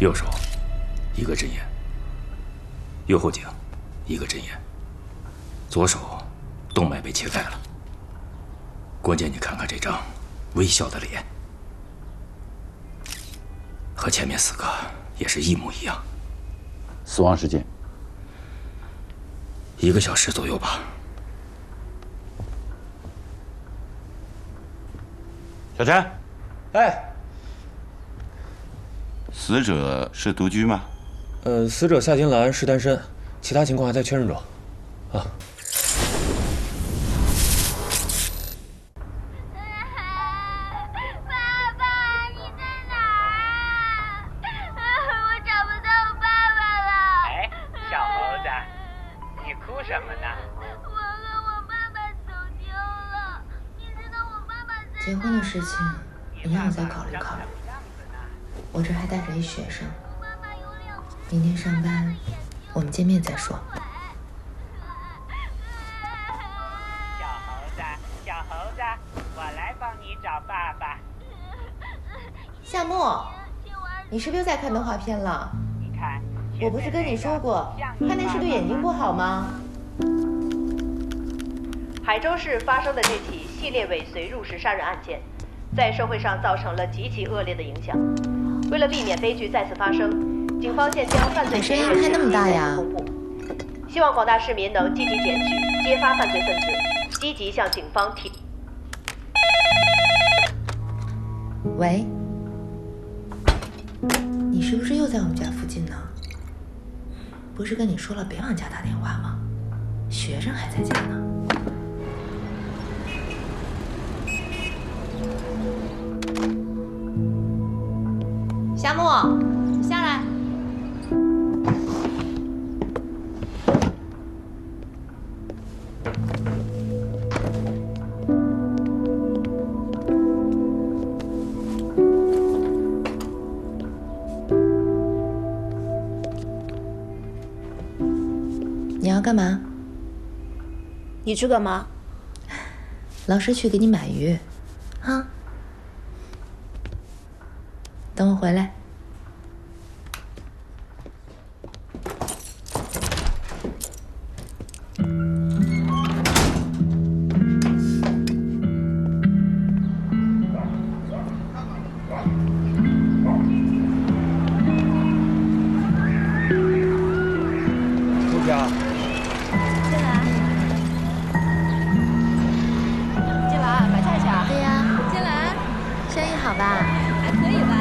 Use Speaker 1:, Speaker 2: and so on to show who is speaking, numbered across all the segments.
Speaker 1: 右手一个针眼，右后颈一个针眼，左手动脉被切开了。关键你看看这张微笑的脸，和前面4个也是一模一样。
Speaker 2: 死亡时间
Speaker 1: 1个小时左右吧。
Speaker 2: 小陈，
Speaker 3: 哎，
Speaker 2: 死者是独居吗？
Speaker 3: 死者夏金兰是单身，其他情况还在确认中。啊。
Speaker 4: 爸爸，你在哪儿啊？我找不到我爸爸了。
Speaker 5: 哎，小猴子，你哭什么呢？
Speaker 4: 我和我爸爸走丢了，你知道我爸爸在哪？
Speaker 6: 结婚的事情，你让我再考虑考虑。我这还带着一学生，明天上班我们见面再说。
Speaker 5: 小猴子，小猴子，我来帮你找爸爸。
Speaker 6: 夏沫，你是不是又在看动画片了？
Speaker 5: 你看，
Speaker 6: 我不是跟你说过，看电视对眼睛不好吗？
Speaker 7: 海州市发生的这起系列尾随入室杀人案件，在社会上造成了极其恶劣的影响。为了避免悲剧再次发生，警方现将犯罪嫌疑人姓名公布，希望广大市民能积极检举、揭发犯罪分子，积极向警方提。
Speaker 6: 喂，你是不是又在我们家附近呢？不是跟你说了别往家打电话吗？学生还在家呢。夏沫，下来。你要干嘛？
Speaker 8: 你去干嘛？
Speaker 6: 老师去给你买鱼，啊？等我回来。
Speaker 3: 陆佳，
Speaker 8: 进来，进来，买菜去啊？
Speaker 6: 对呀，
Speaker 8: 进来，
Speaker 6: 生意好吧？
Speaker 8: 还可以吧。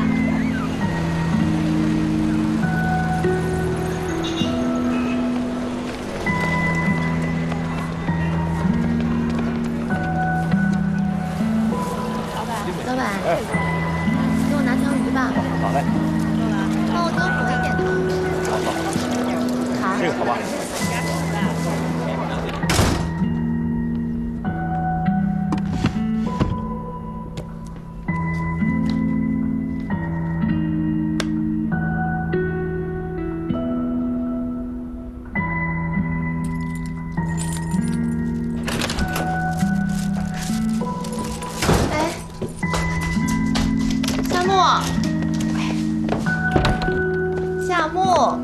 Speaker 6: 老板，给我拿条鱼吧。
Speaker 2: 好嘞，
Speaker 6: 帮我多补一点汤。好，
Speaker 2: 这个好吧？
Speaker 6: 哎，夏沫，夏沫。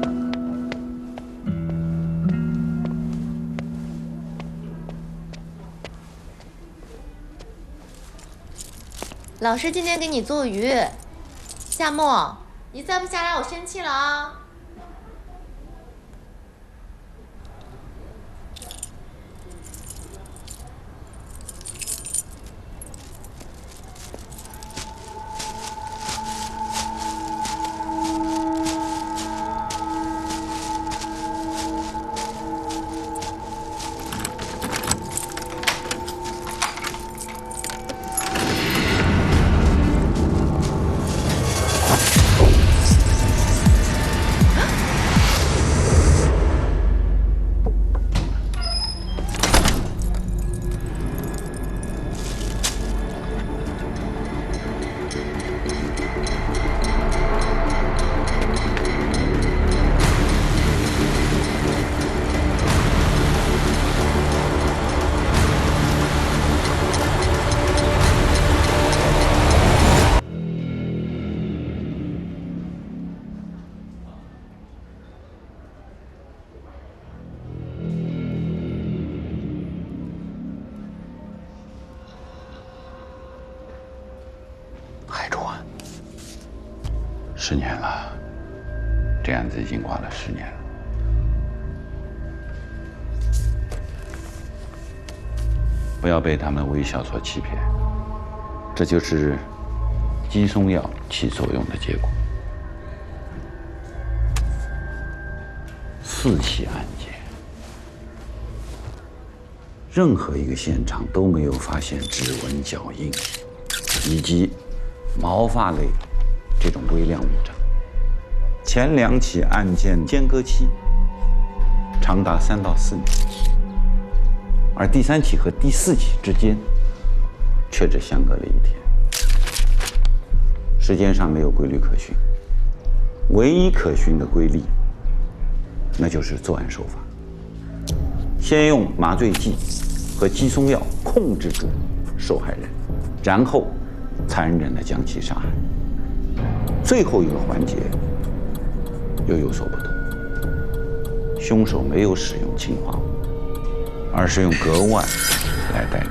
Speaker 6: 老师今天给你做鱼，夏沫，你再不下来我生气了啊！
Speaker 2: 10年了，这案子已经挂了10年了。不要被他们微笑所欺骗，这就是肌松药起作用的结果。4起案件，任何一个现场都没有发现指纹、脚印以及毛发类这种微量物证。前2起案件间隔期长达3到4年，而第3起和第4起之间却只相隔了1天，时间上没有规律可循。唯一可循的规律，那就是作案手法：先用麻醉剂和肌松药控制住受害人，然后残忍地将其杀害。最后一个环节又有所不同，凶手没有使用氰化物，而是用镉腕来代替。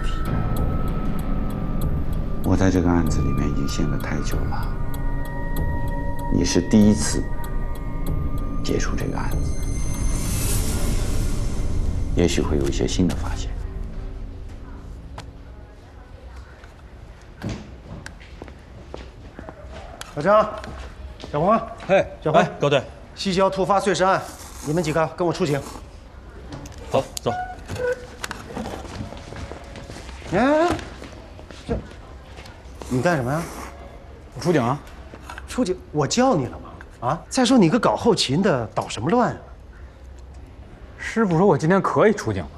Speaker 2: 我在这个案子里面已经陷了太久了，你是第一次接触这个案子，也许会有一些新的发现。
Speaker 9: 小张、小红，
Speaker 3: 嘿，
Speaker 9: 小红，
Speaker 3: 高队，
Speaker 9: 西郊突发碎尸案，你们几个跟我出警。
Speaker 3: 走走。
Speaker 9: 哎，这，你干什么呀？
Speaker 10: 我出警啊！
Speaker 9: 出警？我叫你了吗？啊！再说你个搞后勤的，捣什么乱啊？
Speaker 10: 师傅说我今天可以出警了，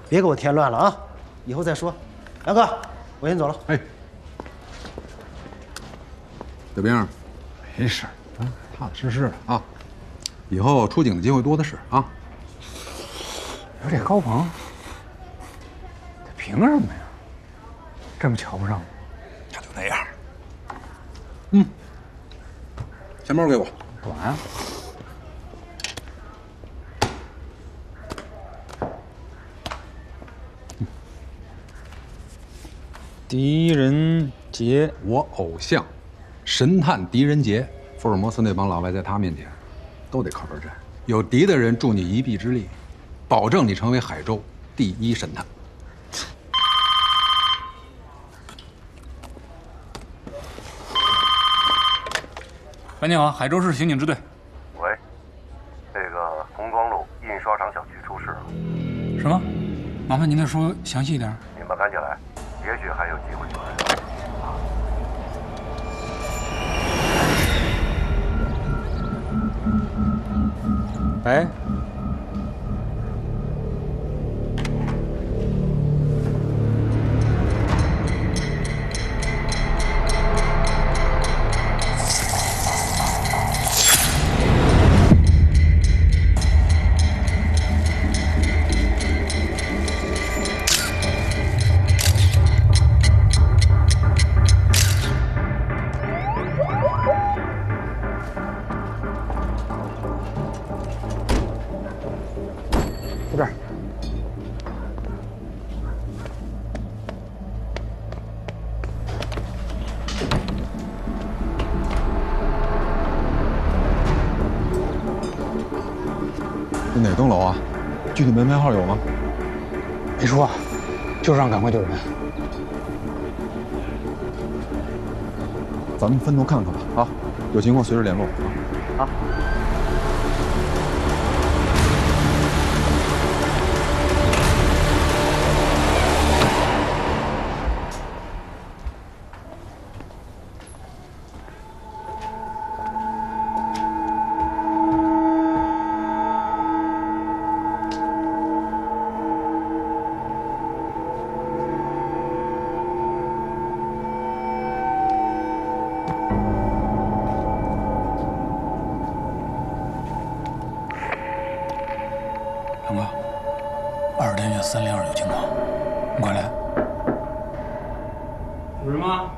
Speaker 9: 别给我添乱了啊！以后再说。杨哥，我先走了。
Speaker 11: 哎，小兵，没事儿，踏踏实实的啊。以后出警的机会多的是啊。
Speaker 10: 说这高鹏，他凭什么呀？这么瞧不上我？
Speaker 11: 他就那样。钱包给我。
Speaker 10: 干嘛呀？狄仁杰，
Speaker 11: 我偶像，神探狄仁杰，福尔摩斯那帮老外在他面前都得靠边站。有敌的人助你一臂之力，保证你成为海州第1神探。
Speaker 10: 喂，你好，海州市刑警支队。
Speaker 12: 喂，这个红庄路印刷厂小区出事了。
Speaker 10: 什么？麻烦您再说详细一点。
Speaker 12: 你们赶紧来，也许还有机会救人。
Speaker 10: 喂。在这儿。
Speaker 11: 是哪栋楼啊？具体门牌号有吗？
Speaker 10: 没说，就是让赶快救人。
Speaker 11: 咱们分头看看吧，啊，有情况随时联络啊。好。
Speaker 10: 杨哥，20天院302有情况，你快来。有人吗？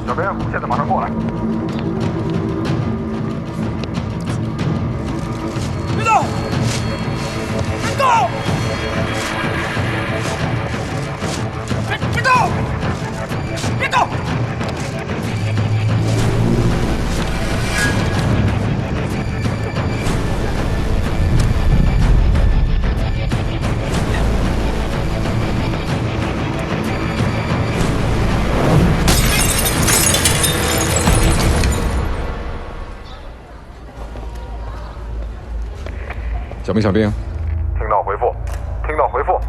Speaker 12: 小编现在马上过来。
Speaker 13: 别动！别动！别动！别动！
Speaker 11: 小兵，
Speaker 12: 听到回复，听到回复。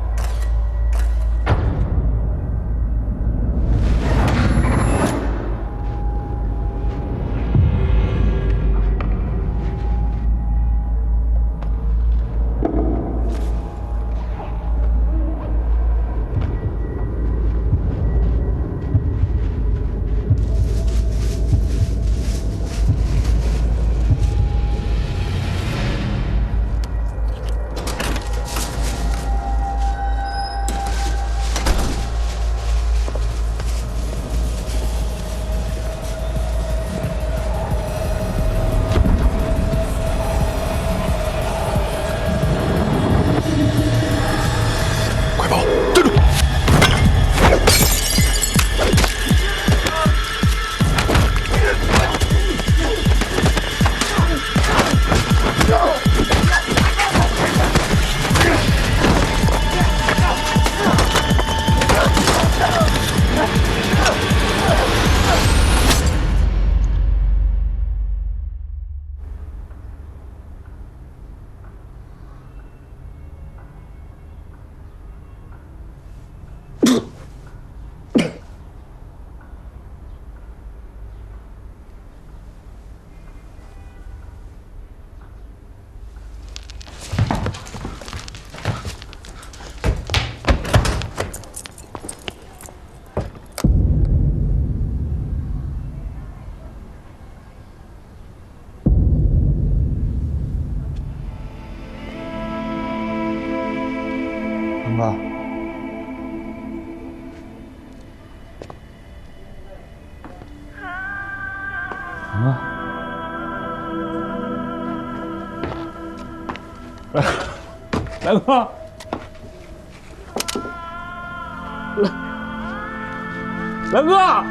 Speaker 10: 龙哥，
Speaker 13: 南哥，南哥，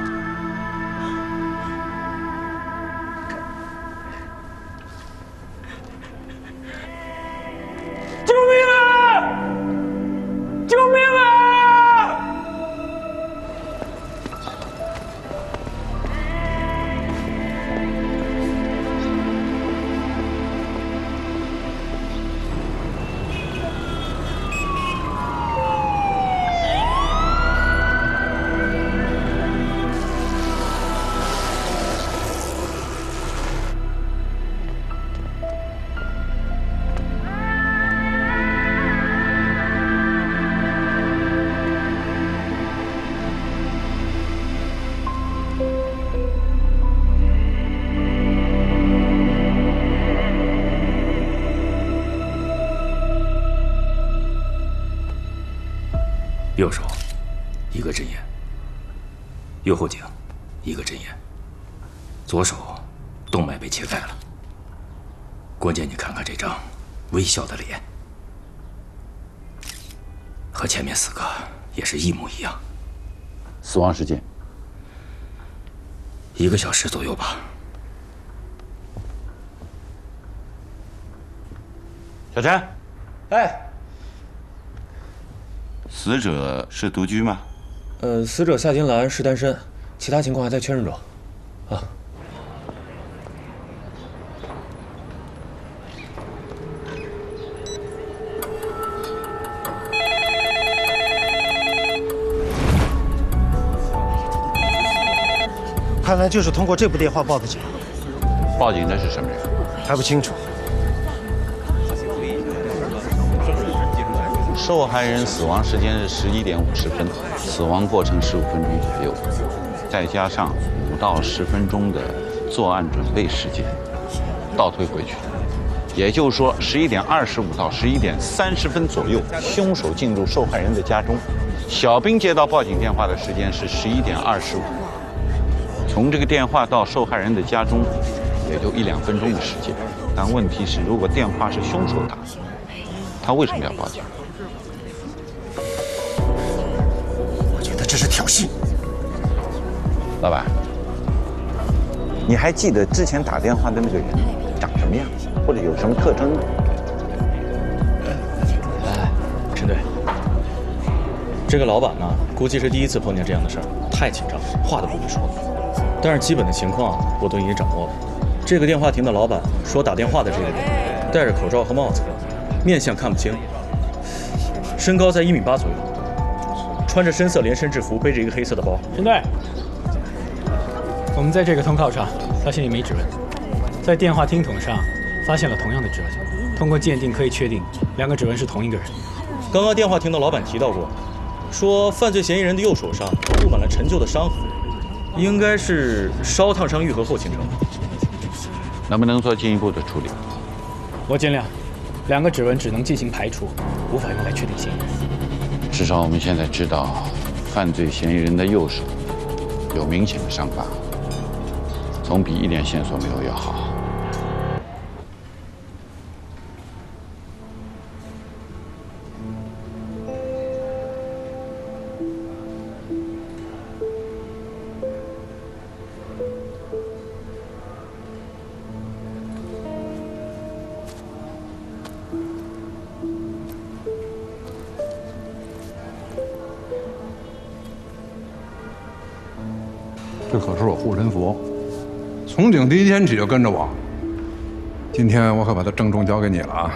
Speaker 13: 救命啊！救命啊！
Speaker 1: 右手一个针眼，右后颈一个针眼，左手动脉被切开了。关键你看看这张微笑的脸，和前面4个也是一模一样。
Speaker 2: 死亡时间
Speaker 1: 1个小时左右吧。
Speaker 2: 小陈，
Speaker 3: 哎，
Speaker 2: 死者是独居吗？
Speaker 3: 死者夏金兰是单身，其他情况还在确认中。啊。
Speaker 9: 看来就是通过这部电话报的警。
Speaker 2: 报警的是什么人？
Speaker 9: 还不清楚。
Speaker 2: 受害人死亡时间是11点50分，死亡过程15分钟左右，再加上5到10分钟的作案准备时间，倒推回去，也就是说11点25到11点30分左右，凶手进入受害人的家中。小兵接到报警电话的时间是11点25，从这个电话到受害人的家中，也就1-2分钟的时间。但问题是，如果电话是凶手打的，他为什么要报警？
Speaker 9: 我觉得这是挑衅。
Speaker 2: 老板，你还记得之前打电话的那个人长什么样，或者有什么特征吗？
Speaker 3: 哎，陈队，这个老板呢，估计是第一次碰见这样的事儿，太紧张，话都不会说。但是基本的情况我都已经掌握了。这个电话亭的老板说，打电话的这个人戴着口罩和帽子，面相看不清，身高在1.8米左右，穿着深色连身制服，背着一个黑色的包。
Speaker 14: 陈队，我们在这个通告上发现一枚指纹，在电话听筒上发现了同样的指纹，通过鉴定可以确定2个指纹是同一个人。
Speaker 3: 刚刚电话亭的老板提到过，说犯罪嫌疑人的右手上布满了陈旧的伤痕，应该是烧烫伤愈合后形成的。
Speaker 2: 能不能做进一步的处理？
Speaker 14: 我尽量。2个指纹只能进行排除，无法用来确定嫌疑人。
Speaker 2: 至少我们现在知道，犯罪嫌疑人的右手有明显的伤疤，总比一点线索没有要好。
Speaker 11: 这可是我护身符，从警第1天起就跟着我。今天我可把它郑重交给你了啊！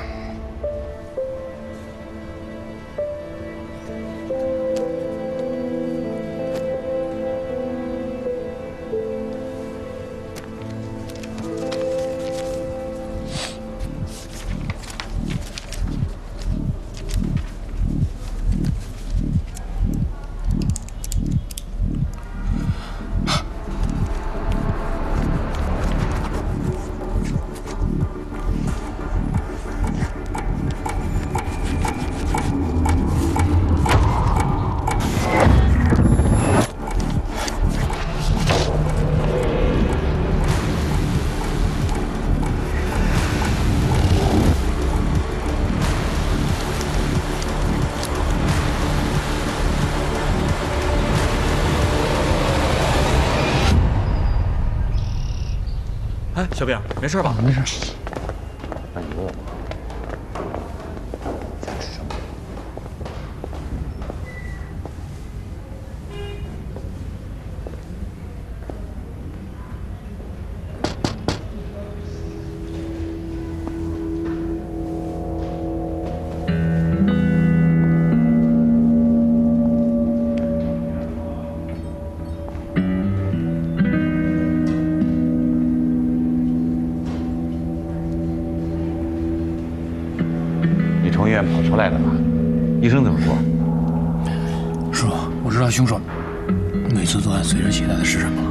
Speaker 3: 哎，小兵，没事吧？
Speaker 11: 没事。
Speaker 2: 那你问我想吃什么？从医院跑出来的吧？医生怎么说？
Speaker 10: 叔，我知道凶手每次作案随身携带的是什么了。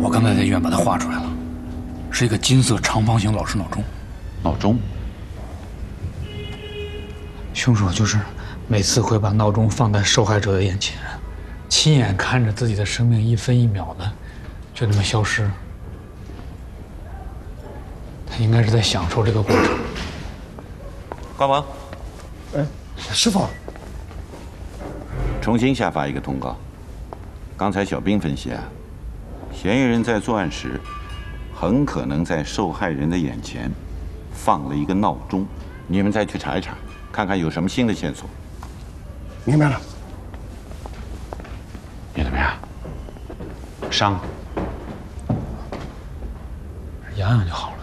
Speaker 10: 我刚才在医院把它画出来了，是一个金色长方形老式闹钟。
Speaker 2: 闹钟？
Speaker 10: 凶手就是每次会把闹钟放在受害者的眼前，亲眼看着自己的生命1分1秒的就这么消失。他应该是在享受这个过程。
Speaker 2: 关王，
Speaker 9: 师傅，
Speaker 2: 重新下发一个通告。刚才小兵分析啊，嫌疑人在作案时，很可能在受害人的眼前放了一个闹钟。你们再去查一查，看看有什么新的线索。
Speaker 9: 明白了。
Speaker 2: 你怎么样？伤？
Speaker 10: 养养就好了。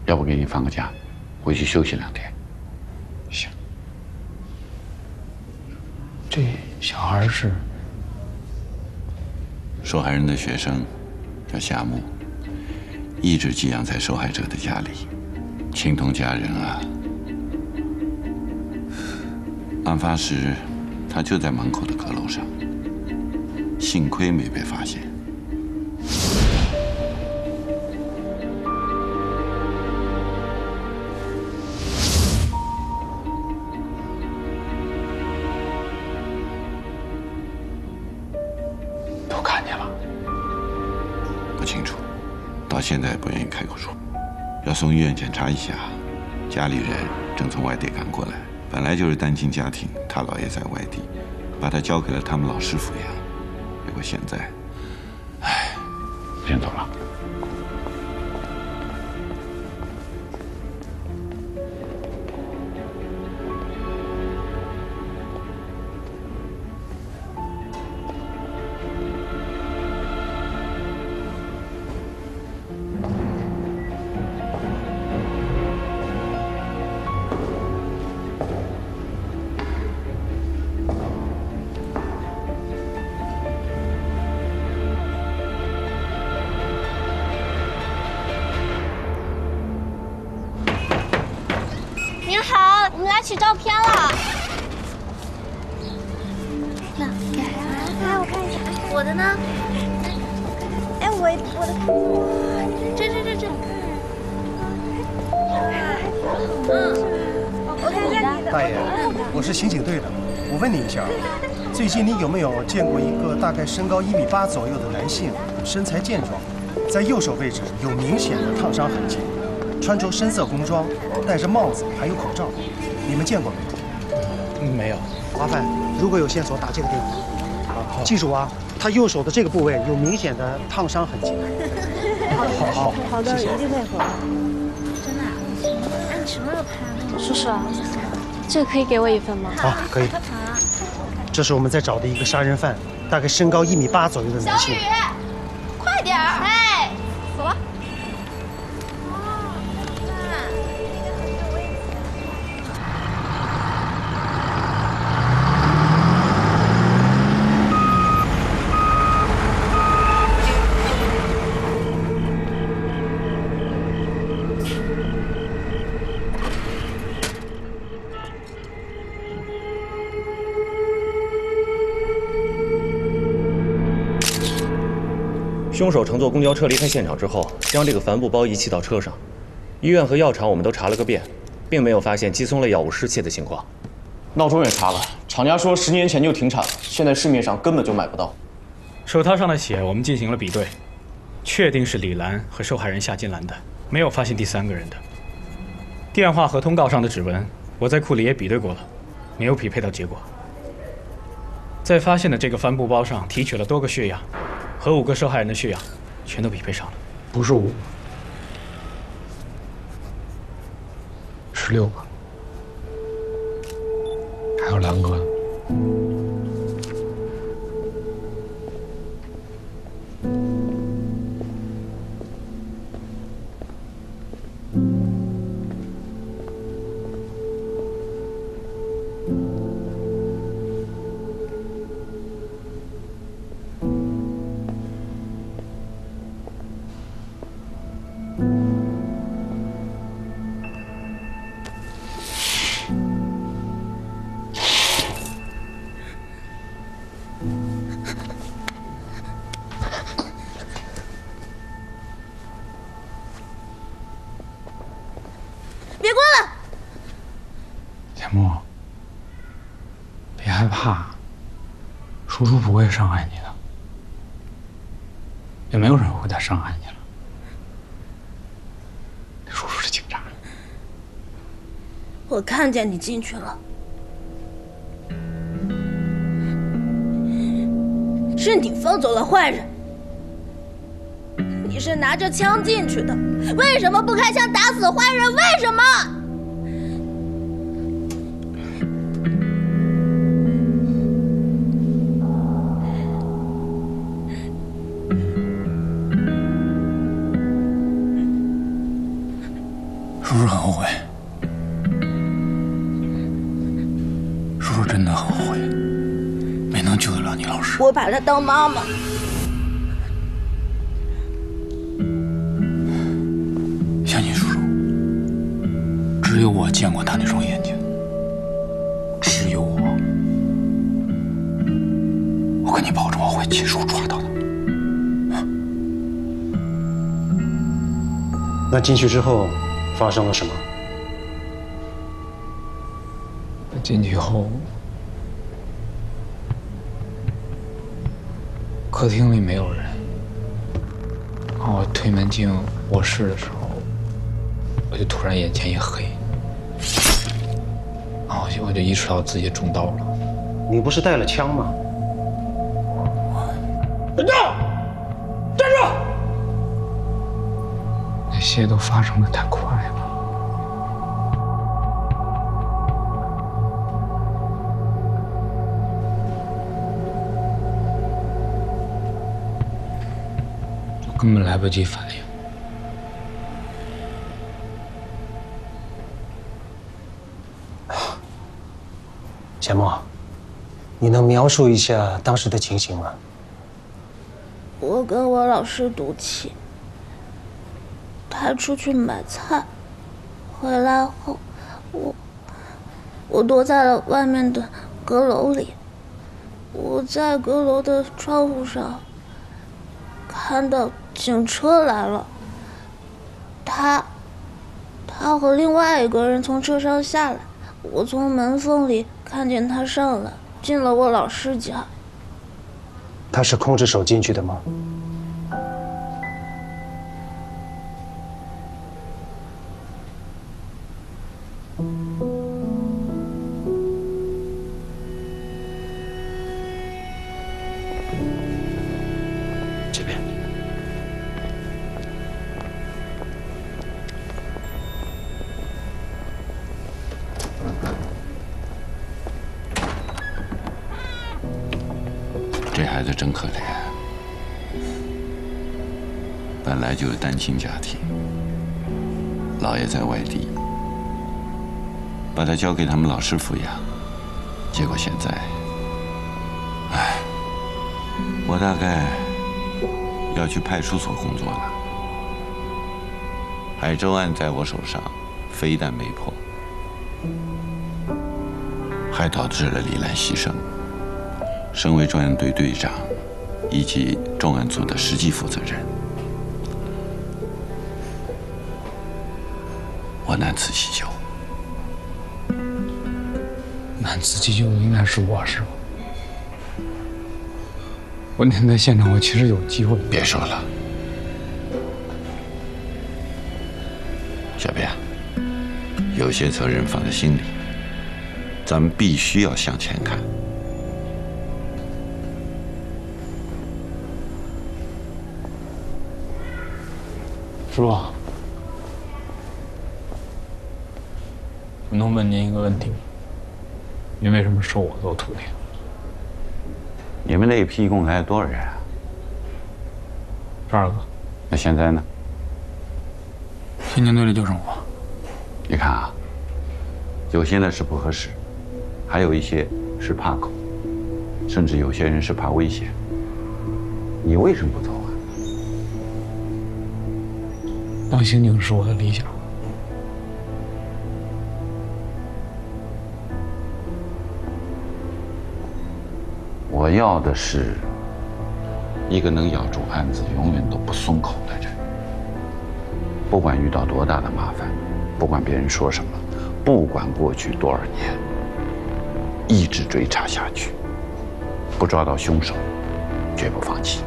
Speaker 2: 要不给你放个假，回去休息2天。
Speaker 10: 行。这小孩是
Speaker 2: 受害人的学生，叫夏木，一直寄养在受害者的家里，亲同家人啊。案发时，他就在门口的阁楼上，幸亏没被发现。
Speaker 15: 到现在也不愿意开口说，要送医院检查一下。家里人正从外地赶过来，本来就是单亲家庭，他姥爷在外地，把他交给了他们老师抚养。结果现在，唉，先走了。
Speaker 4: 您好，我们来取照片了。那，来我看一下，我的呢？哎，我的看，这，我看看你的。
Speaker 9: 大爷，我是刑警队的，我问你一下，最近你有没有见过一个大概身高1.8米左右的男性，身材健壮，在右手位置有明显的烫伤痕迹？穿着深色工装，戴着帽子，还有口罩，你们见过没有？
Speaker 3: 没有。
Speaker 9: 麻烦，如果有线索打这个电话。记住啊，他右手的这个部位有明显的烫伤痕迹。
Speaker 8: 好的，一定配合。
Speaker 4: 真的？哎，你什么时候拍的？叔叔，这个可以给我1份吗？
Speaker 9: 好，可以。这是我们在找的一个杀人犯，大概身高1.8米左右的男性。
Speaker 4: 小雨，快点儿！哎，走了。
Speaker 3: 凶手乘坐公交车离开现场之后，将这个帆布包遗弃到车上。医院和药厂我们都查了个遍，并没有发现肌松类药物失窃的情况。
Speaker 16: 闹钟也查了，厂家说10年前就停产了，现在市面上根本就买不到。
Speaker 14: 手套上的血我们进行了比对，确定是李兰和受害人夏金兰的，没有发现第3个人的。电话和通告上的指纹，我在库里也比对过了，没有匹配到结果。在发现的这个帆布包上提取了多个血样，和5个受害人的血样全都匹配上了。
Speaker 10: 不是5个，16个，还有2个。
Speaker 4: 别关了！
Speaker 10: 田木，别害怕，叔叔不会伤害你的，也没有人会再伤害你了。叔叔是警察。
Speaker 8: 我看见你进去了，是你放走了坏人。你是拿着枪进去的，为什么不开枪打死坏人？为什么？
Speaker 10: 叔叔很后悔，叔叔真的很后悔，没能救得了你老师。
Speaker 8: 我把她当妈妈。
Speaker 10: 相信叔叔，只有我见过他那双眼睛，只有我。我跟你保证，我会亲手抓到的。
Speaker 9: 那进去之后发生了什么？
Speaker 10: 进去后，客厅里没有人，然后我推门进卧室的时候，我就突然眼前一黑，然后我就意识到自己中刀了。
Speaker 9: 你不是带了枪吗？
Speaker 13: 站住！站住！
Speaker 10: 那些都发生的太快了。根本来不及反应。
Speaker 9: 钱默，你能描述一下当时的情形吗？
Speaker 8: 我跟我老师赌气，他出去买菜，回来后，我躲在了外面的阁楼里。我在阁楼的窗户上看到警车来了，他和另外一个人从车上下来，我从门缝里看见他上来，进了我老师家。
Speaker 9: 他是空着手进去的吗？这边。
Speaker 15: 这孩子真可怜，本来就是单亲家庭，姥爷在外地，把他交给他们老师抚养，结果现在，唉，我大概要去派出所工作了。海州案在我手上，非但没破，还导致了李兰牺牲。身为专案队队长以及重案组的实际负责人，我难辞其咎。
Speaker 10: 难辞其咎的应该是我，是吧？我那天在现场，我其实有机会。
Speaker 15: 别说了，小边，有些责任放在心里，咱们必须要向前看。
Speaker 10: 师傅，我能问您一个问题吗？您为什么收我做徒弟？
Speaker 2: 你们那一批一共来了多少人啊
Speaker 10: ？12个。
Speaker 2: 那现在呢？
Speaker 10: 天津队里就剩我。
Speaker 2: 你看啊，有些呢是不合适，还有一些是怕狗，甚至有些人是怕危险。你为什么不走啊？
Speaker 10: 当刑警是我的理想。
Speaker 2: 我要的是一个能咬住案子、永远都不松口的人。不管遇到多大的麻烦，不管别人说什么，不管过去多少年，一直追查下去，不抓到凶手，绝不放弃。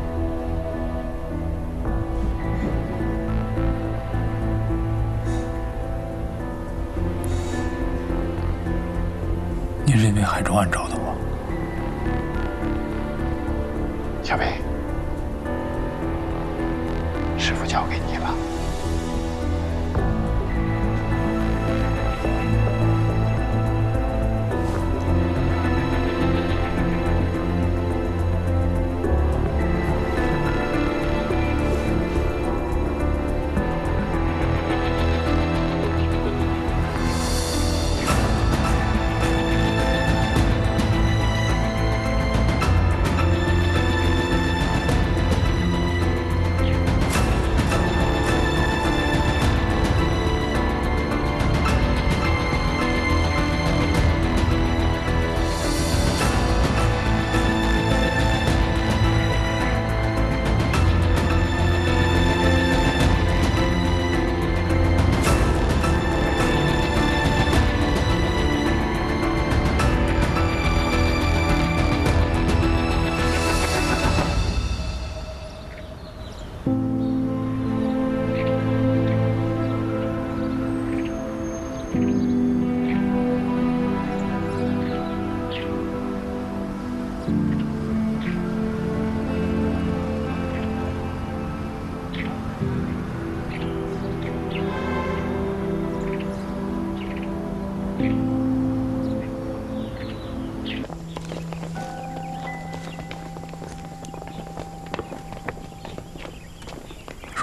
Speaker 10: 您是因为海州案找的我？
Speaker 2: 小北，师傅交给你了。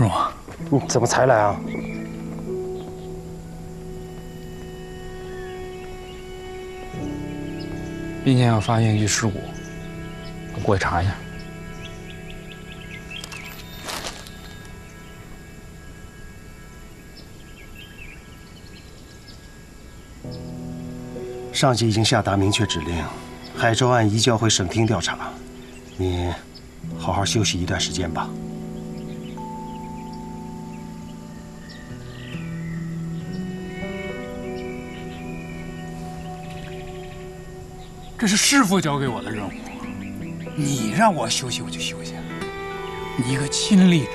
Speaker 10: 是吗？
Speaker 9: 你怎么才来啊？
Speaker 10: 并且要发现一具尸骨，我过去查一下。
Speaker 9: 上级已经下达明确指令，海州案移交回省厅调查，你好好休息一段时间吧。
Speaker 10: 这是师傅交给我的任务，你让我休息我就休息。你一个亲历者，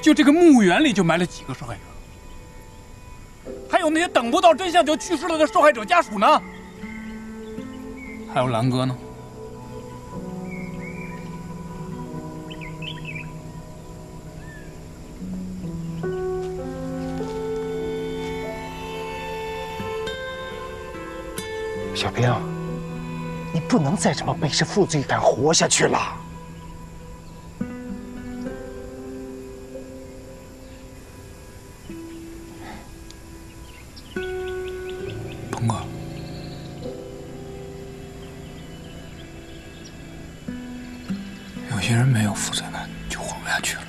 Speaker 10: 就这个墓园里就埋了几个受害者，还有那些等不到真相就去世了的受害者家属呢，还有兰哥呢。
Speaker 9: 小兵，你不能再这么背着负罪感活下去了。
Speaker 10: 鹏哥，有些人没有负罪感就活不下去了。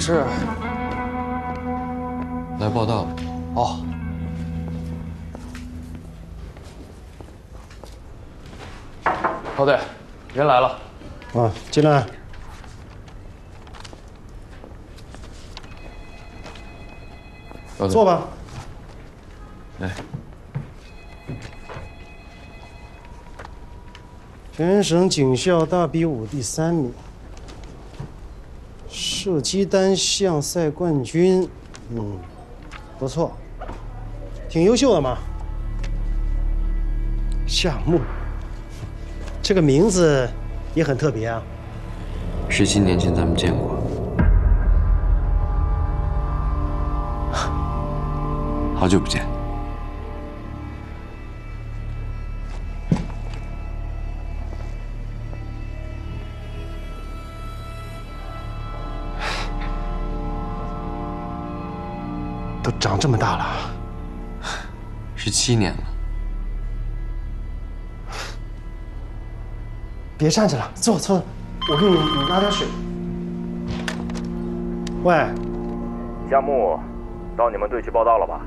Speaker 16: 是来报道了。哦，高队，人来了。
Speaker 9: 啊，进来。坐吧。
Speaker 16: 来。
Speaker 9: 全省警校大比武第3名。射击单项赛冠军，不错，挺优秀的嘛。夏木，这个名字也很特别啊。
Speaker 16: 17年前咱们见过，好久不见。
Speaker 9: 都长这么大了
Speaker 16: ，17年了。
Speaker 9: 别站着了，坐，我给你拿点水。喂，
Speaker 12: 夏木，到你们队去报道了吧？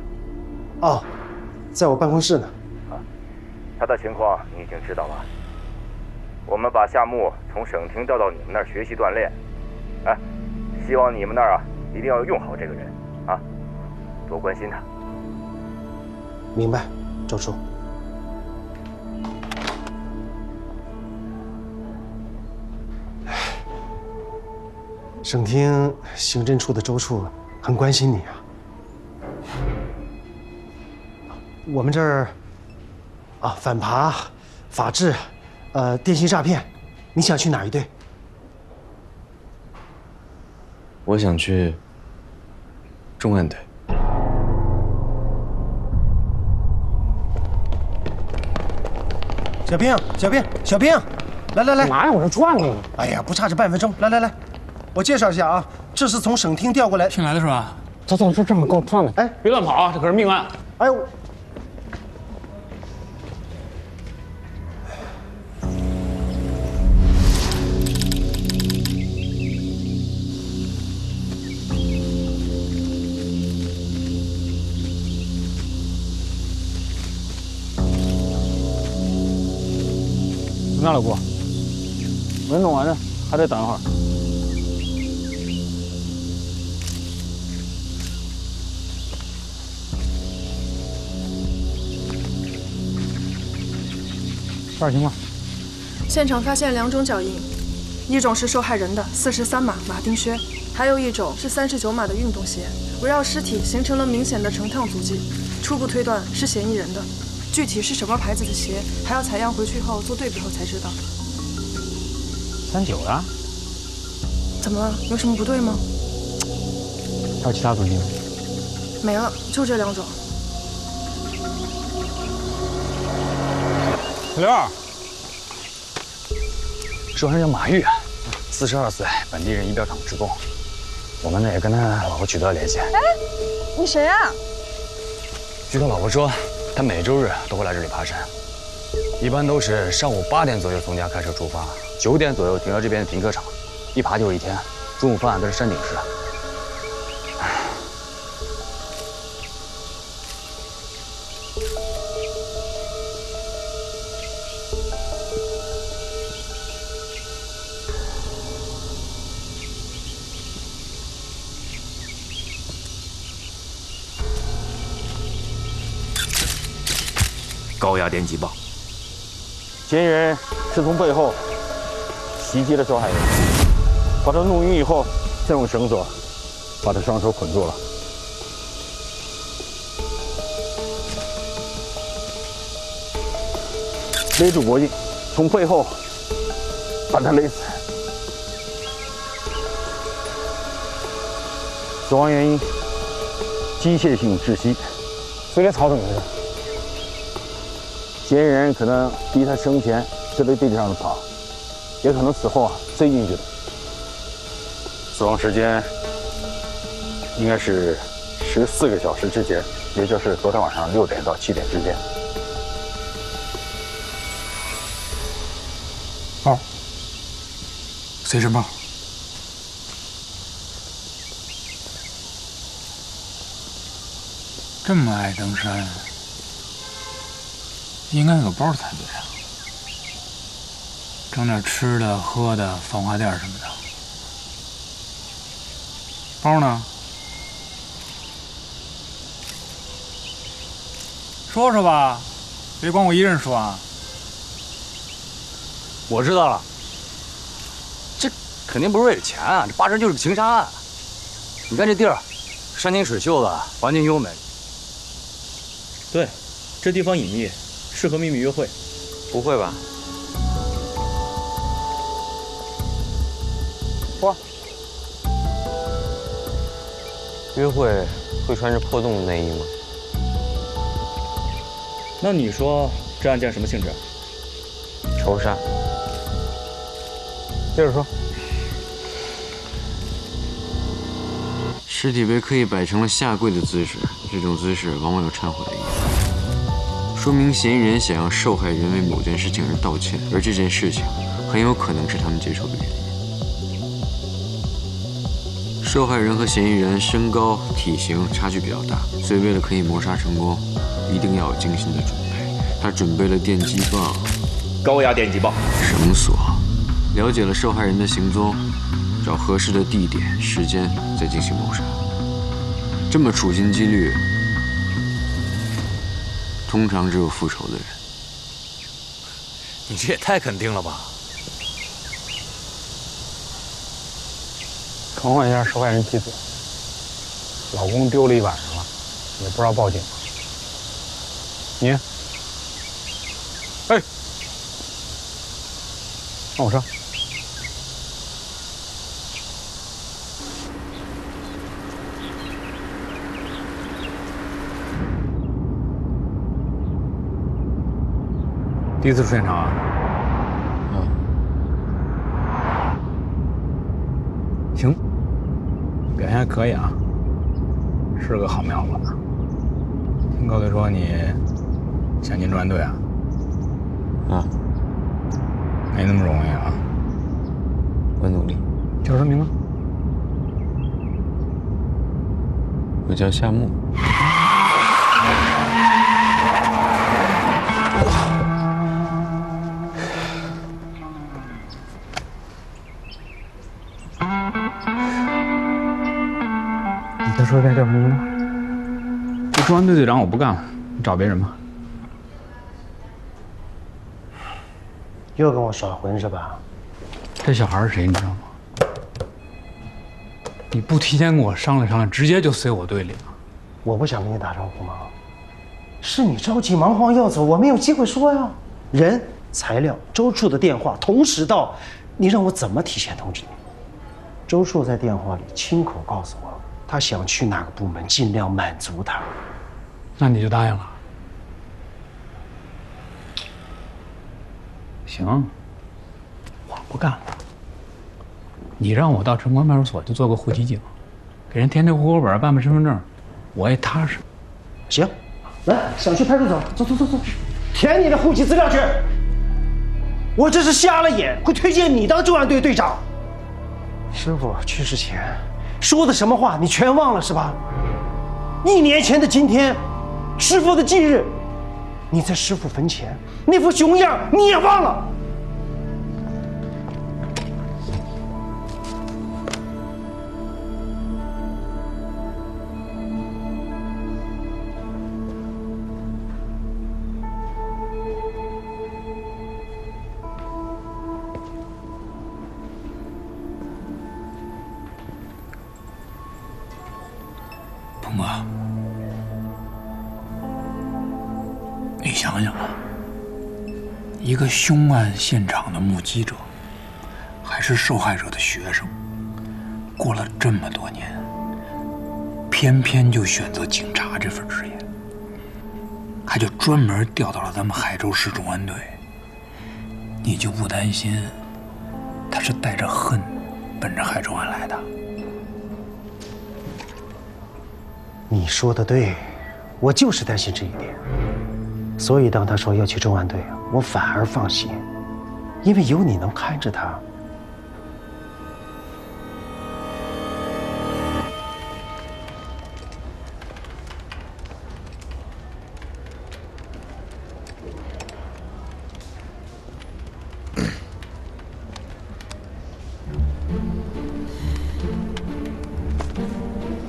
Speaker 9: 哦，在我办公室呢。
Speaker 12: 他的情况你已经知道了。我们把夏木从省厅调到你们那儿学习锻炼。哎，希望你们那儿一定要用好这个人啊。多关心他。
Speaker 9: 明白，周处。省厅刑侦处的周处很关心你啊。我们这儿反扒、法治、电信诈骗，你想去哪一队？
Speaker 16: 我想去重案队。
Speaker 9: 小兵，来，
Speaker 13: 哪有我这转呢？
Speaker 9: 哎呀，不差这半分钟，来，我介绍一下啊，这是从省厅调过来，
Speaker 10: 新来的是吧？
Speaker 13: 走，这正好够转的。
Speaker 10: 哎，别乱跑啊，这可是命案。
Speaker 9: 哎，
Speaker 13: 怎么样，老顾？没弄完呢，还得等一会儿。多少情况？
Speaker 17: 现场发现2种脚印，一种是受害人的43码马丁靴，还有一种是39码的运动鞋，围绕尸体形成了明显的成趟足迹，初步推断是嫌疑人的。具体是什么牌子的鞋，还要采样回去后做对比后才知道。
Speaker 13: 39的？
Speaker 17: 怎么了？有什么不对吗？
Speaker 13: 还有其他足迹吗？
Speaker 17: 没了，就这2种。
Speaker 13: 小刘，受害人叫马玉，42岁，本地人，仪表厂职工。我们呢也跟他老婆取得了联系。
Speaker 17: 哎，你谁啊？
Speaker 13: 据他老婆说，他每周日都会来这里爬山，一般都是上午8点左右从家开车出发，9点左右停到这边的停车场，一爬就是一天，中午饭都是山顶吃。
Speaker 1: 高压电击报，
Speaker 18: 嫌疑人是从背后袭击了受害人，把他弄晕以后，再用绳索把他双手捆住了。勒住脖颈，从背后把他勒死。死亡原因：机械性窒息。
Speaker 13: 所以这草怎么回事？
Speaker 18: 嫌疑人可能逼他生前吃了地上的草，也可能死后塞进去的。死亡时间应该是14个小时之前，也就是昨天晚上6点到7点之间。
Speaker 10: 包，随身包。这么爱登山，应该有个包才对啊。整点吃的、喝的、防滑垫什么的。包呢？说说吧，别光我一人说啊。
Speaker 13: 我知道了，这肯定不是为了钱啊，这八成就是个情杀案。你看这地儿，山清水秀的，环境优美。
Speaker 3: 对，这地方隐秘，适合秘密约会。
Speaker 13: 不会吧？
Speaker 19: 哇！约会会穿着破洞的内衣吗？
Speaker 3: 那你说这案件什么性质？
Speaker 19: 仇杀。
Speaker 13: 接着说。
Speaker 19: 尸体被刻意摆成了下跪的姿势，这种姿势往往有忏悔的意思，说明嫌疑人想让受害人为某件事情而道歉，而这件事情很有可能是他们结仇的原因。受害人和嫌疑人身高、体型差距比较大，所以为了可以谋杀成功，一定要有精心的准备。他准备了电击棒、
Speaker 1: 高压电击棒、
Speaker 19: 绳索，了解了受害人的行踪，找合适的地点、时间，再进行谋杀。这么处心积虑，通常只有复仇的人。
Speaker 13: 你这也太肯定了吧？
Speaker 20: 传唤一下受害人妻子，老公丢了一晚上了，也不知道报警。你，哎，上我车。第一次出现场啊？行，表现还可以啊，是个好苗子。听高队说你想进重案队啊？
Speaker 19: 啊，
Speaker 20: 没那么容易啊。
Speaker 19: 我努力。
Speaker 20: 叫什么名字？
Speaker 19: 我叫夏木。
Speaker 20: 你再说一遍叫什么名字？这重案队队长我不干了，你找别人吧。
Speaker 9: 又跟我耍混是吧？
Speaker 20: 这小孩是谁你知道吗？你不提前跟我商量商量，直接就塞我队里了。
Speaker 9: 我不想跟你打招呼吗？是你着急忙慌要走，我没有机会说呀。人、材料、周处的电话同时到，你让我怎么提前通知你？周处在电话里亲口告诉我，他想去哪个部门，尽量满足他。
Speaker 20: 那你就答应了？行，我不干了。你让我到城关派出所去做个户籍警，给人填填户口本，办办身份证，我也踏实。
Speaker 9: 行，来，想去派出所，走，填你的户籍资料去。我这是瞎了眼，会推荐你当重案队队长。师傅去世前说的什么话，你全忘了是吧？1年前的今天，师傅的忌日，你在师傅坟前那副熊样你也忘了。
Speaker 10: 鹏哥，你想想啊，一个凶案现场的目击者，还是受害者的学生，过了这么多年，偏偏就选择警察这份职业，还就专门调到了咱们海州市重案队。你就不担心他是带着恨奔着海州案来的？
Speaker 9: 你说的对，我就是担心这一点。所以当他说要去重案队，我反而放心，因为有你能看着他。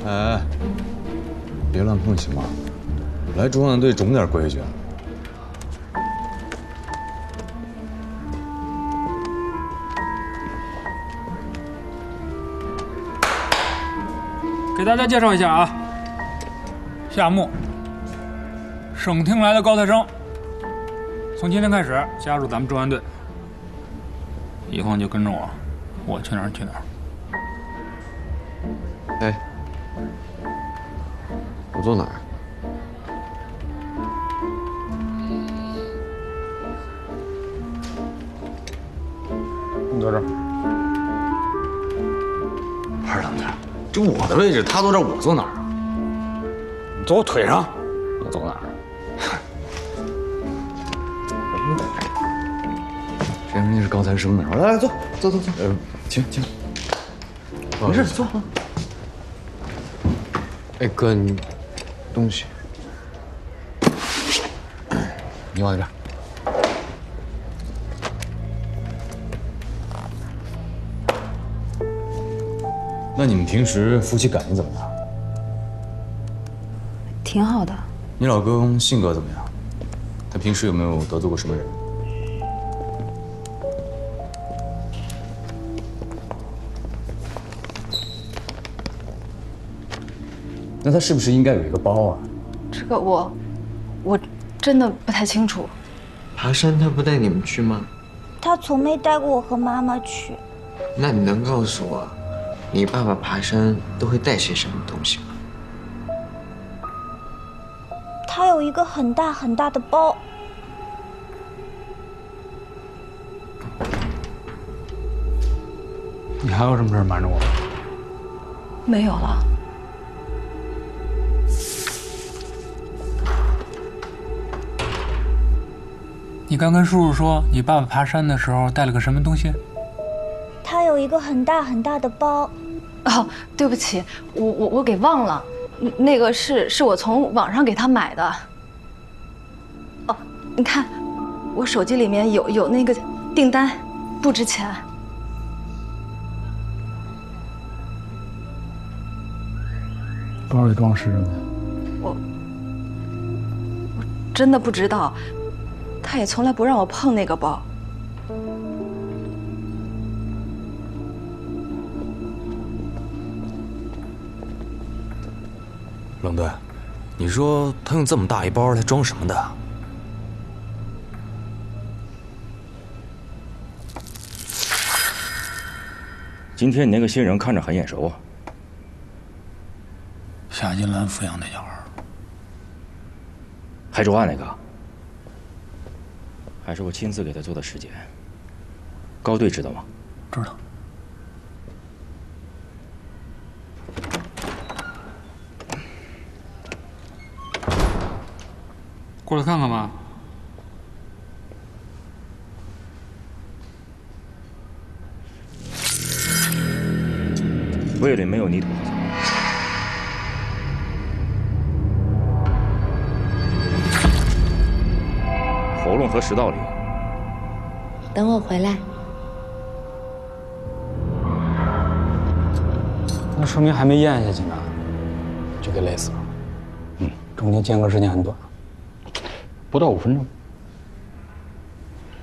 Speaker 13: 哎，别乱碰行吗？来重案队总点规矩。
Speaker 10: 给大家介绍一下啊，夏木，省厅来的高材生，从今天开始加入咱们重案队，以后你就跟着我，我去哪儿去哪儿。
Speaker 19: 哎，我坐哪儿？
Speaker 13: 你坐这儿。不是等着，这我的位置，他坐这儿，我坐哪儿啊？你坐我腿上，我坐哪儿？谁让你是高材生呢？来来，坐。请。没事，坐。
Speaker 19: 哎哥，你东西，
Speaker 13: 你往那边。那你们平时夫妻感情怎么样？
Speaker 6: 挺好的。
Speaker 13: 你老公性格怎么样？他平时有没有得罪过什么人？那他是不是应该有一个包啊？
Speaker 17: 这个我真的不太清楚。
Speaker 19: 爬山他不带你们去吗？
Speaker 8: 他从没带过我和妈妈去。
Speaker 19: 那你能告诉我，你爸爸爬山都会带些什么东西吗？
Speaker 8: 他有一个很大很大的包。
Speaker 20: 你还有什么事瞒着我？
Speaker 17: 没有了。
Speaker 10: 你刚跟叔叔说，你爸爸爬山的时候带了个什么东西？
Speaker 8: 他有一个很大很大的包。
Speaker 17: 哦，对不起，我给忘了，那个是我从网上给他买的。哦，你看，我手机里面有那个订单，不值钱。
Speaker 20: 包里装什么？
Speaker 17: 我真的不知道。他也从来不让我碰那个包。
Speaker 13: 冷队，
Speaker 21: 你说他用这么大一包来装什么的？
Speaker 1: 今天你那个新人看着很眼熟啊。
Speaker 10: 夏金兰抚养那小孩，
Speaker 1: 海州案那个，还是我亲自给他做的尸检。高队知道吗？
Speaker 10: 知道。过来看看吧。
Speaker 1: 胃里没有泥土和草。喉咙和食道里。
Speaker 6: 等我回来。
Speaker 20: 那说明还没咽下去呢，就给勒死了。中间间隔时间很短，不到5分钟。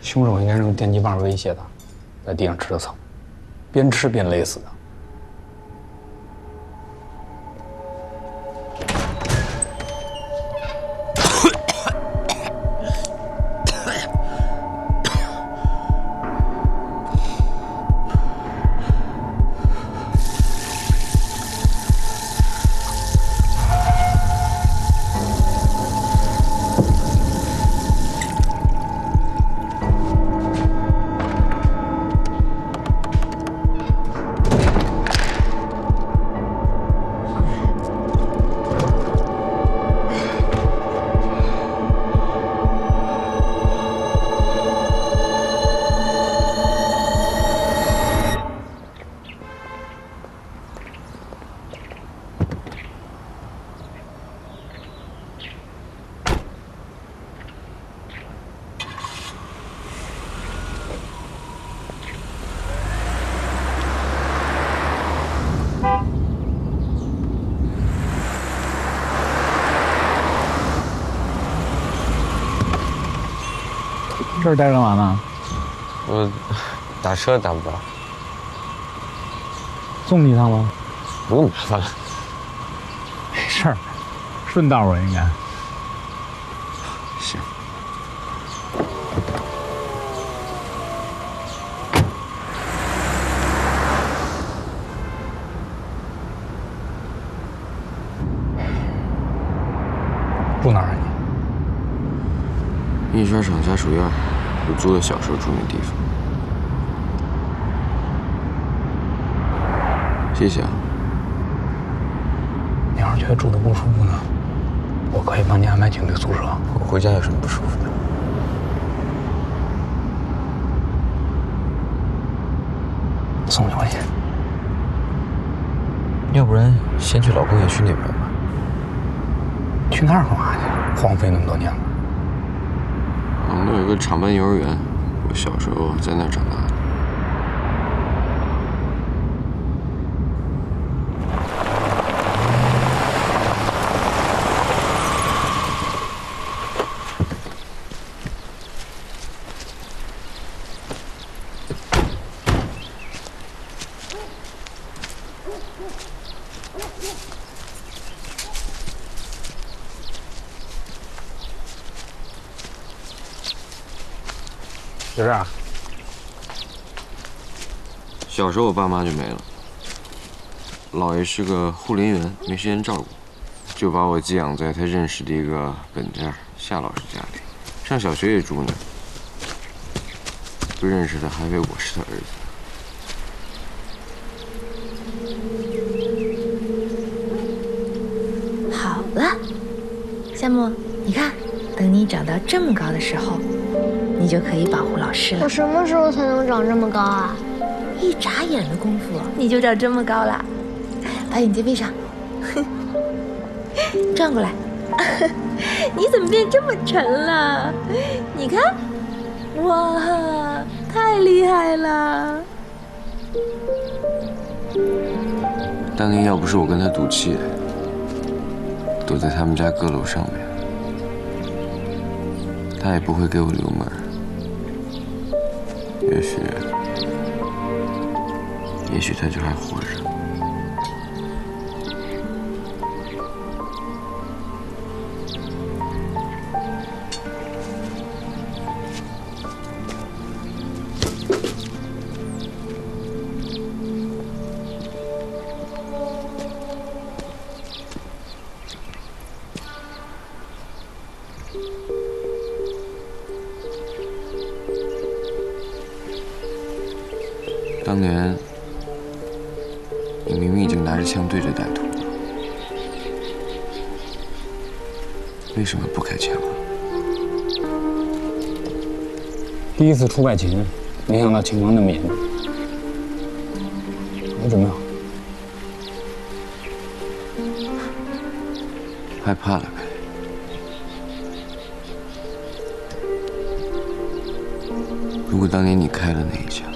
Speaker 20: 凶手应该是用电击棒威胁他，在地上吃的草，边吃边勒死的。这儿待干嘛呢？
Speaker 19: 我打车打不着。
Speaker 20: 送你一趟吗？
Speaker 19: 不用麻烦了。
Speaker 20: 没事儿，顺道吧应该。
Speaker 19: 行。
Speaker 20: 住哪儿啊你？
Speaker 19: 印刷厂家属院，我租的小时候住那地方。谢谢啊。
Speaker 20: 你要是觉得住的不舒服呢，我可以帮你安排警队宿舍。
Speaker 19: 我回家有什么不舒服的？
Speaker 20: 送你回去。
Speaker 19: 要不然先去老工业区那边吧。
Speaker 20: 去那儿干嘛去？荒废那么多年了。
Speaker 19: 我们那有个厂办幼儿园，我小时候在那儿长大的。
Speaker 20: 就这样。
Speaker 19: 小时候我爸妈就没了，姥爷是个护林员，没时间照顾，就把我寄养在他认识的一个本家夏老师家里，上小学也住那儿。不认识的还以为我是他儿
Speaker 6: 子。好了，夏木，你看，等你长到这么高的时候，你就可以保护老师了。
Speaker 8: 我什么时候才能长这么高啊？
Speaker 6: 一眨眼的功夫，你就长这么高了。把眼睛闭上，转过来。你怎么变这么沉了？你看，哇，太厉害了！
Speaker 19: 当年要不是我跟他赌气，躲在他们家阁楼上面，他也不会给我留门。也许他就还活着。当年你明明已经拿着枪对着歹徒了，为什么不开枪啊？
Speaker 20: 第一次出外勤，没想到情况那么严重。你怎么样？
Speaker 19: 害怕了呗。如果当年你开了那一枪，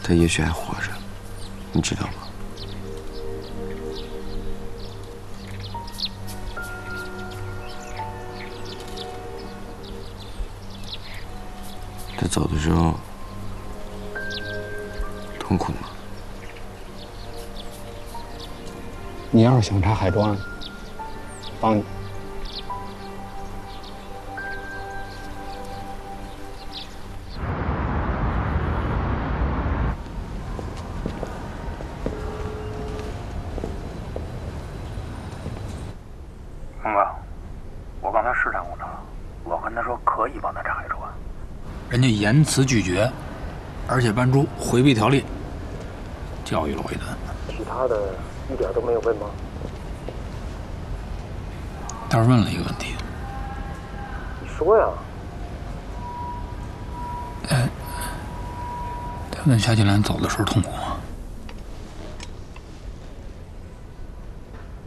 Speaker 19: 他也许还活着，你知道吗？他走的时候痛苦吗？
Speaker 20: 你要是想查海州案，帮你。
Speaker 10: 孟哥，我刚才试探过他，我跟他说可以帮他查海州案，人家严词拒绝，而且搬出回避条例，教育了我一顿。
Speaker 9: 其他的一点都没有问吗？
Speaker 10: 倒是问了一个问题。
Speaker 9: 你说呀。
Speaker 10: 他问夏金兰走的时候痛苦吗？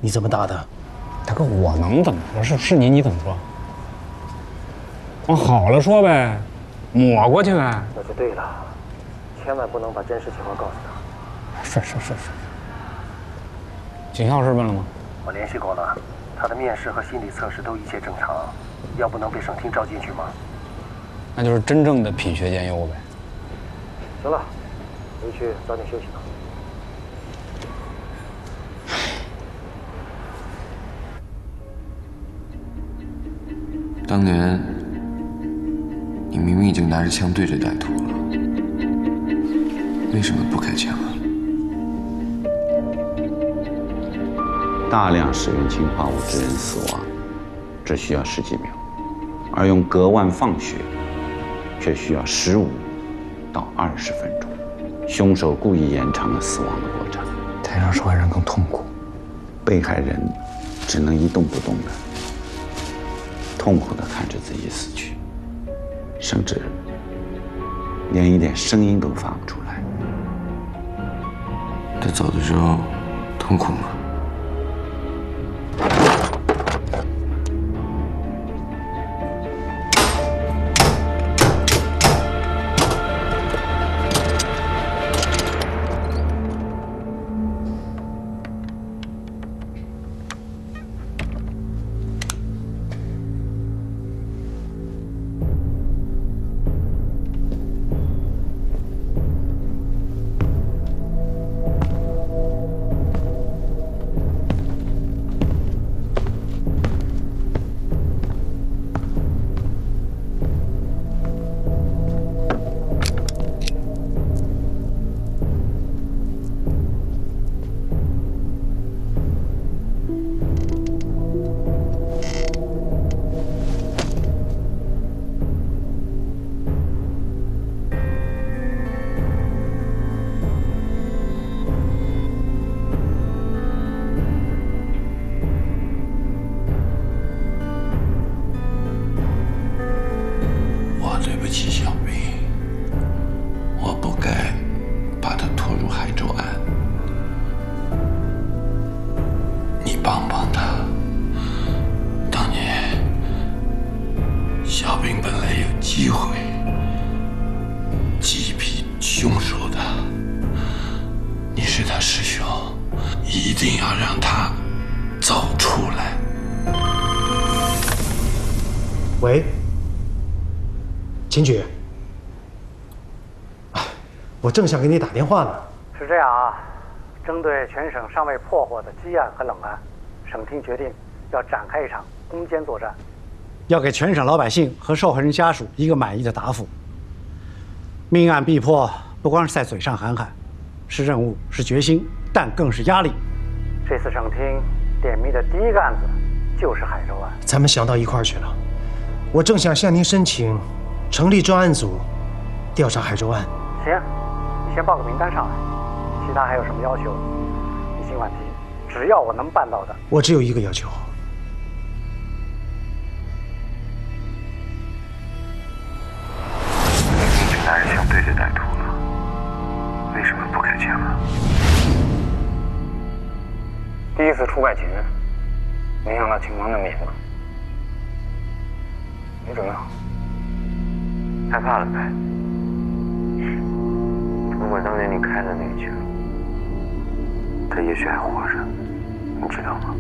Speaker 9: 你怎么答的？
Speaker 20: 大哥，我能怎么说？是你怎么说？往好了说呗，抹过去呗。
Speaker 9: 那就对了，千万不能把真实情况告诉他。
Speaker 20: 是。警校是问了吗？
Speaker 9: 我联系过了，他的面试和心理测试都一切正常，要不能被省厅招进去吗？
Speaker 20: 那就是真正的品学兼优呗。
Speaker 9: 行了，回去早点休息吧。
Speaker 19: 当年你明明已经拿着枪对着歹徒了，为什么不开枪啊？
Speaker 2: 大量使用氰化物致人死亡，只需要10几秒，而用割腕放血却需要15到20分钟。凶手故意延长了死亡的过程，
Speaker 20: 才让受害人更痛苦。
Speaker 2: 被害人只能一动不动的痛苦地看着自己死去，甚至连一点声音都发不出来。
Speaker 19: 他走的时候痛苦吗？
Speaker 9: 喂，秦局，我正想给你打电话呢。
Speaker 5: 是这样啊，针对全省尚未破获的积案和冷案，省厅决定要展开一场攻坚作战，要给全省老百姓和受害人家属一个满意的答复。命案必破，不光是在嘴上喊喊，是任务，是决心，但更是压力。这次省厅点名的第一个案子就是海州案。
Speaker 9: 咱们想到一块儿去了。我正想向您申请成立专案组，调查海州案。
Speaker 5: 行，你先报个名单上来，其他还有什么要求，你尽管提，只要我能办到的。
Speaker 9: 我只有一个要求。
Speaker 7: 你这男人想对着歹徒了，为什么不开枪啊？
Speaker 16: 第一次出外勤，没想到情况那么严重。你准备好？
Speaker 7: 害怕了呗？如果当年你开了那一枪，他也许还活着，你知道吗？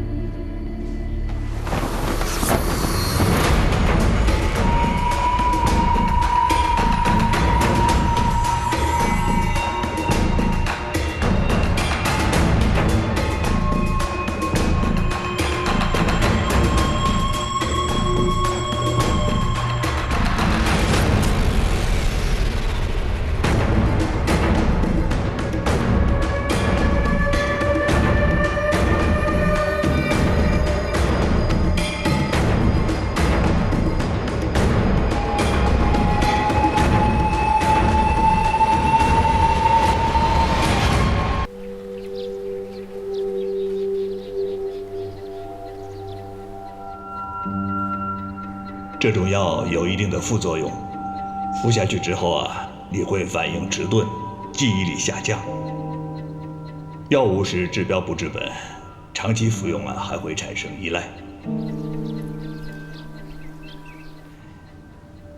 Speaker 22: 这种药有一定的副作用，服下去之后啊，你会反应迟钝，记忆力下降。药物是治标不治本，长期服用啊还会产生依赖。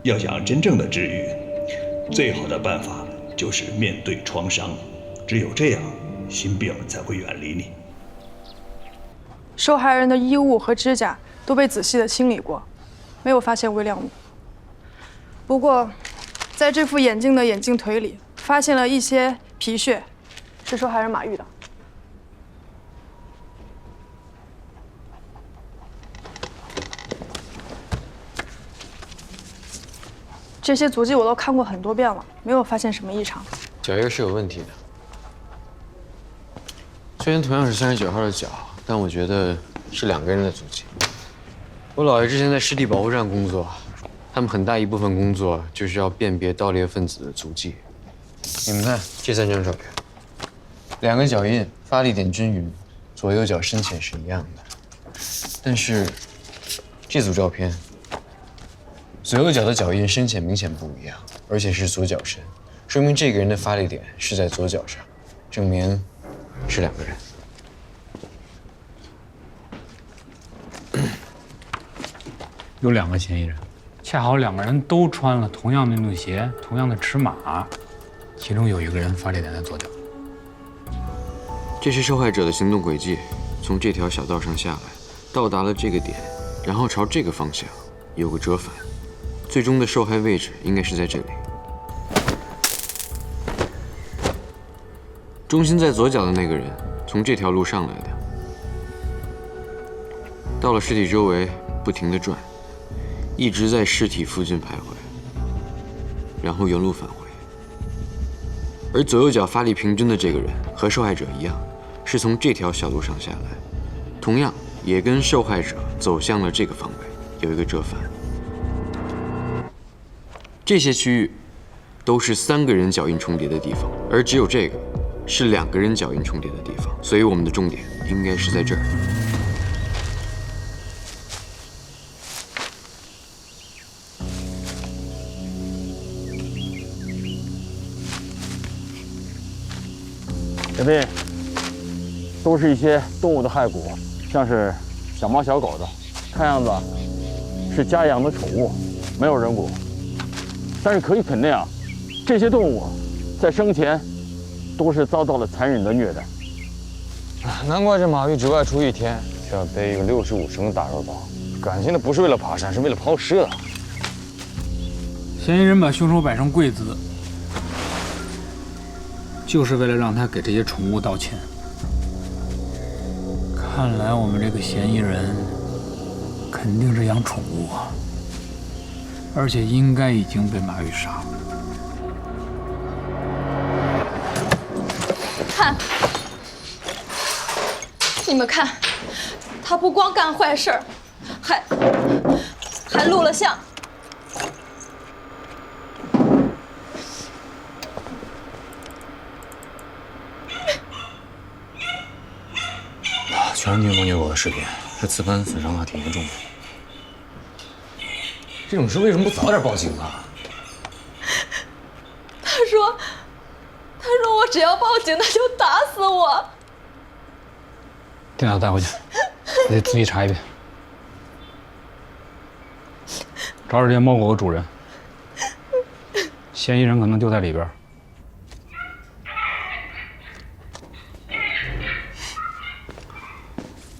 Speaker 22: 要想真正的治愈，最好的办法就是面对创伤，只有这样，心病才会远离你。
Speaker 23: 受害人的衣物和指甲都被仔细的清理过。没有发现微量物。不过，在这副眼镜的眼镜腿里发现了一些皮屑，是受害人马玉的。这些足迹我都看过很多遍了，没有发现什么异常。
Speaker 19: 脚印是有问题的，虽然同样是39号的脚，但我觉得是2个人的足迹。我姥爷之前在湿地保护站工作，他们很大一部分工作就是要辨别盗猎分子的足迹。你们看这3张照片，2个脚印发力点均匀，左右脚深浅是一样的。但是这组照片，左右脚的脚印深浅明显不一样，而且是左脚深，说明这个人的发力点是在左脚上，证明是2个人。
Speaker 20: 有2个嫌疑人，恰好2个人都穿了同样的运动鞋，同样的尺码，其中有1个人发力点在左脚。
Speaker 19: 这是受害者的行动轨迹，从这条小道上下来，到达了这个点，然后朝这个方向有个折返，最终的受害位置应该是在这里。中心在左脚的那个人从这条路上来的，到了尸体周围不停地转。一直在尸体附近徘徊，然后原路返回。而左右脚发力平均的这个人和受害者一样，是从这条小路上下来，同样也跟受害者走向了这个方位，有一个折返。这些区域都是3个人脚印重叠的地方，而只有这个是2个人脚印重叠的地方，所以我们的重点应该是在这儿。
Speaker 18: 前辈，都是一些动物的骸骨，像是小猫小狗的，看样子是家养的宠物，没有人骨。但是可以肯定啊，这些动物在生前都是遭到了残忍的虐待。
Speaker 13: 难怪这马玉只外出1天就要背一个65升的大肉包，感情的不是为了爬山，是为了抛尸的。
Speaker 20: 嫌疑人把凶手摆成贵子，就是为了让他给这些宠物道歉。看来我们这个嫌疑人肯定是养宠物啊，而且应该已经被马玉杀了。
Speaker 17: 看，你们看，他不光干坏事儿，还录了像。
Speaker 13: 前2天梦见我的视频，这磁盘损伤还挺严重的。这种事为什么不早点报警啊？
Speaker 17: 他说我只要报警，他就打死我。
Speaker 20: 电脑带回去，我得仔细查一遍。找找这些猫狗的主人，嫌疑人可能就在里边。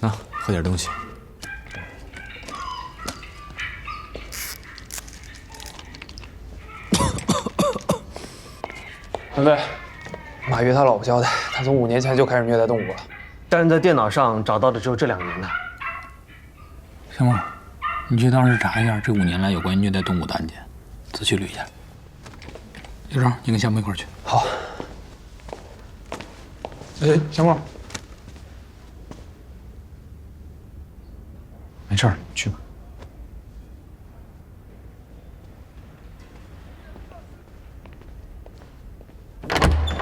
Speaker 13: 那喝点东西。
Speaker 16: 团队，马跃他老婆交代，他从5年前就开始虐待动物了，但是在电脑上找到的只有这2年的。
Speaker 10: 小孟，你去当时查一下这5年来有关于虐待动物的案件，仔细捋一下。刘成，你跟夏沫一块儿去。
Speaker 16: 好。
Speaker 20: 小沫，没事儿，去吧。